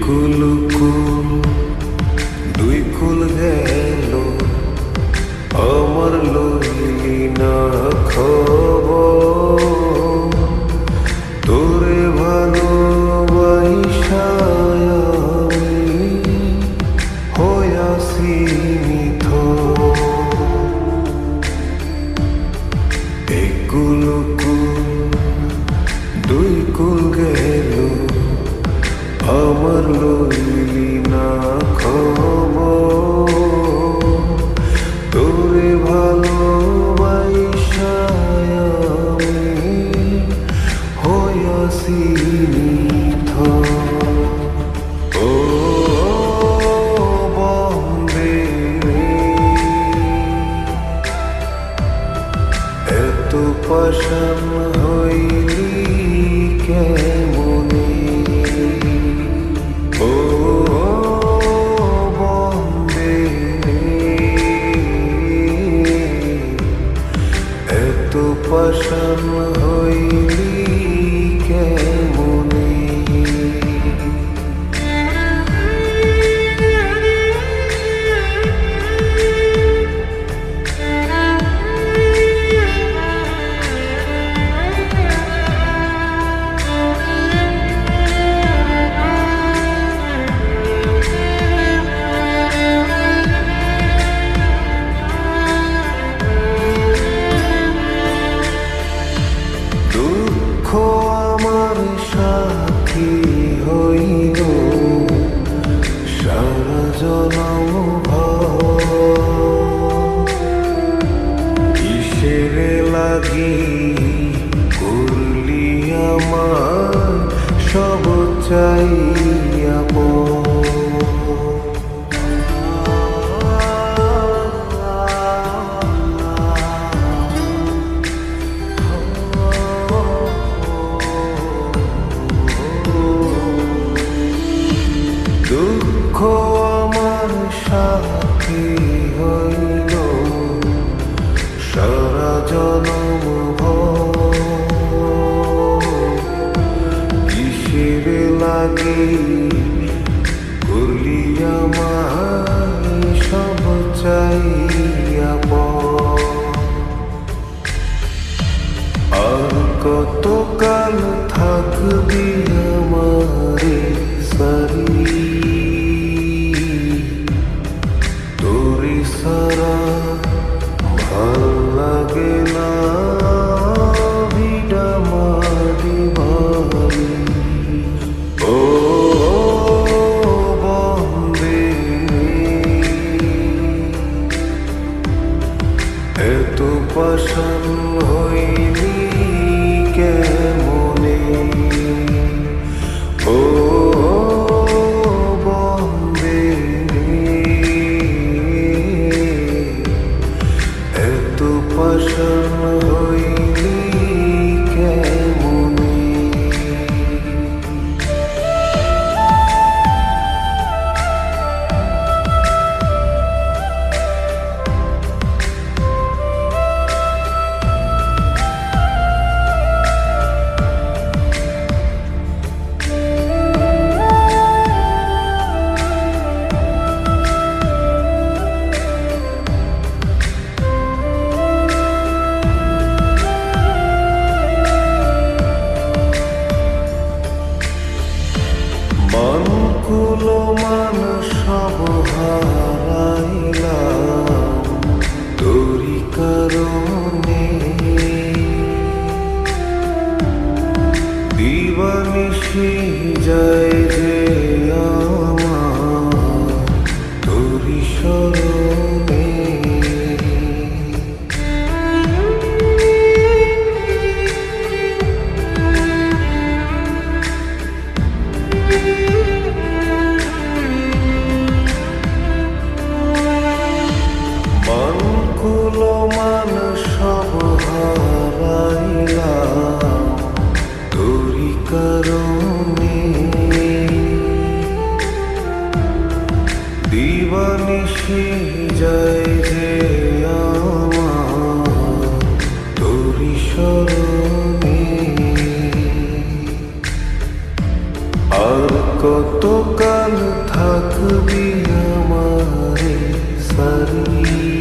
কুল কুল দুই কুল গেল আমার লইলি না খবর তোরে ভালোবাসা আমি হইয়াছি নিথর। এই কুল কুল দুই কুল গেল আমার লইলি না খবর তোরে ভালোবাসা আমি হইয়াছি নিথর। ও বন্দে এত পাষাণ হইলি কেমনে, ও বন্দে এত পাষাণ হইলি কেমনে। দুঃখ আমার সাথী হইল সারা জনম কিসের লাগি করলি আমার সব চাইয়া দুঃখ আমার সাথী হইল সারা জনম কিসের লাগি করলি আমায় সব চাইয়া আর কতকাল থাকবি আমারে সারি তোরে সারা ভাল লাগে না ভিডা মারি ভারি। ও বন্দে এত পাষাণ হইলি কেমনে, ও বন্দে এত পাষাণ হইলি কেমনে। মান কুল মান সব হারাইলাম তোরি কারণে, দিবানিশি যায় যে আমার তোরি স্মরণে। মিশে যায় যে আমার তোরি স্মরণে। আর কতকাল থাকবি আমারে সারি